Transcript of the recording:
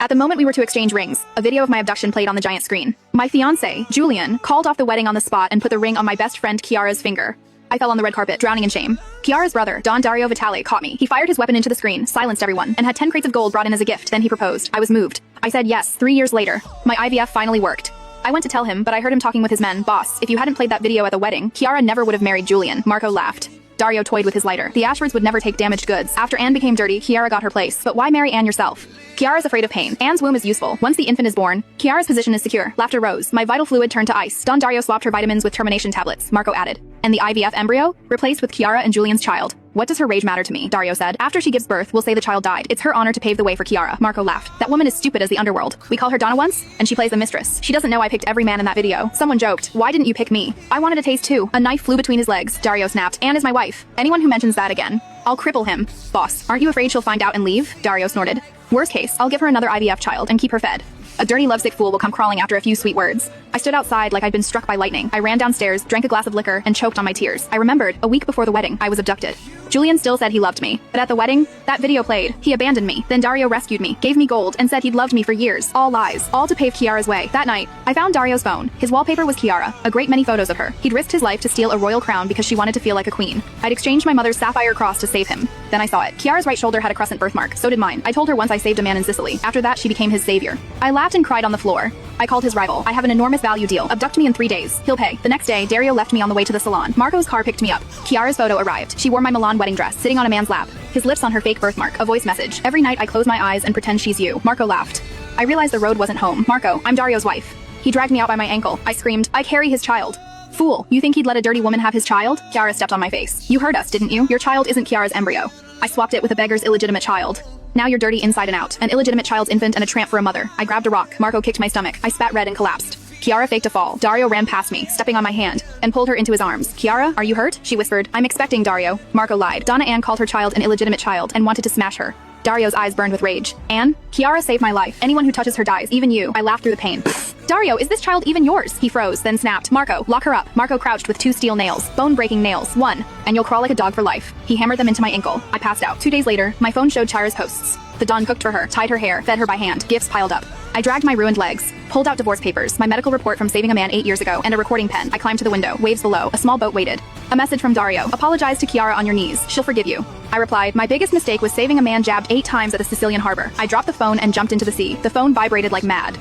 At the moment we were to exchange rings, a video of my abduction played on the giant screen. My fiancé, Julian, called off the wedding on the spot and put the ring on my best friend Kiara's finger. I fell on the red carpet, drowning in shame. Kiara's brother, Don Dario Vitale, caught me. He fired his weapon into the screen, silenced everyone, and had 10 crates of gold brought in as a gift. Then he proposed. I was moved. I said yes. 3 years later, my IVF finally worked. I went to tell him, but I heard him talking with his men. Boss, if you hadn't played that video at the wedding, Kiara never would have married Julian. Marco laughed. Dario toyed with his lighter. The Ashfords would never take damaged goods. After Anne became dirty, Kiara got her place. But why marry Anne yourself? Kiara's afraid of pain. Anne's womb is useful. Once the infant is born, Kiara's position is secure. Laughter rose. My vital fluid turned to ice. Don Dario swapped her vitamins with termination tablets. Marco added. And the IVF embryo? Replaced with Kiara and Julian's child. What does her rage matter to me? Dario said. After she gives birth, we'll say the child died. It's her honor to pave the way for Kiara. Marco laughed. That woman is stupid as the underworld. We call her Donna once, and she plays the mistress. She doesn't know I picked every man in that video. Someone joked, why didn't you pick me? I wanted a taste too. A knife flew between his legs. Dario snapped. Anne is my wife. Anyone who mentions that again, I'll cripple him. Boss, aren't you afraid she'll find out and leave? Dario snorted. Worst case, I'll give her another IVF child and keep her fed. A dirty lovesick fool will come crawling after a few sweet words. I stood outside like I'd been struck by lightning. I ran downstairs, drank a glass of liquor, and choked on my tears. I remembered, a week before the wedding, I was abducted. Julian still said he loved me, but at the wedding, that video played. He abandoned me. Then Dario rescued me, gave me gold, and said he'd loved me for years. All lies, all to pave Kiara's way. That night, I found Dario's phone. His wallpaper was Kiara, a great many photos of her. He'd risked his life to steal a royal crown because she wanted to feel like a queen. I'd exchanged my mother's sapphire cross to save him. Then I saw it. Kiara's right shoulder had a crescent birthmark. So did mine. I told her once I saved a man in Sicily. After that, she became his savior. I laughed and cried on the floor. I called his rival. I have an enormous value deal. Abduct me in 3 days. He'll pay. The next day, Dario left me on the way to the salon. Marco's car picked me up. Kiara's photo arrived. She wore my Milan wedding dress, sitting on a man's lap. His lips on her fake birthmark. A voice message. Every night I close my eyes and pretend she's you. Marco laughed. I realized the road wasn't home. Marco, I'm Dario's wife. He dragged me out by my ankle. I screamed, I carry his child. Fool, you think he'd let a dirty woman have his child? Kiara stepped on my face. You heard us, didn't you? Your child isn't Kiara's embryo. I swapped it with a beggar's illegitimate child. Now you're dirty inside and out. An illegitimate child's infant and a tramp for a mother. I grabbed a rock. Marco kicked my stomach. I spat red and collapsed. Kiara faked a fall. Dario ran past me, stepping on my hand, and pulled her into his arms. Kiara, are you hurt? She whispered. I'm expecting Dario. Marco lied. Donna Anne called her child an illegitimate child and wanted to smash her. Dario's eyes burned with rage. Anne, Kiara saved my life. Anyone who touches her dies, even you. I laughed through the pain. Dario, is this child even yours? He froze, then snapped. Marco, lock her up. Marco crouched with 2 steel nails. Bone-breaking nails. 1. And you'll crawl like a dog for life. He hammered them into my ankle. I passed out. 2 days later, my phone showed Chira's posts. The Don cooked for her, tied her hair, fed her by hand. Gifts piled up. I dragged my ruined legs, pulled out divorce papers, my medical report from saving a man 8 years ago, and a recording pen. I climbed to the window. Waves below. A small boat waited. A message from Dario. Apologize to Kiara on your knees. She'll forgive you. I replied, my biggest mistake was saving a man jabbed 8 times at a Sicilian harbor. I dropped the phone and jumped into the sea. The phone vibrated like mad.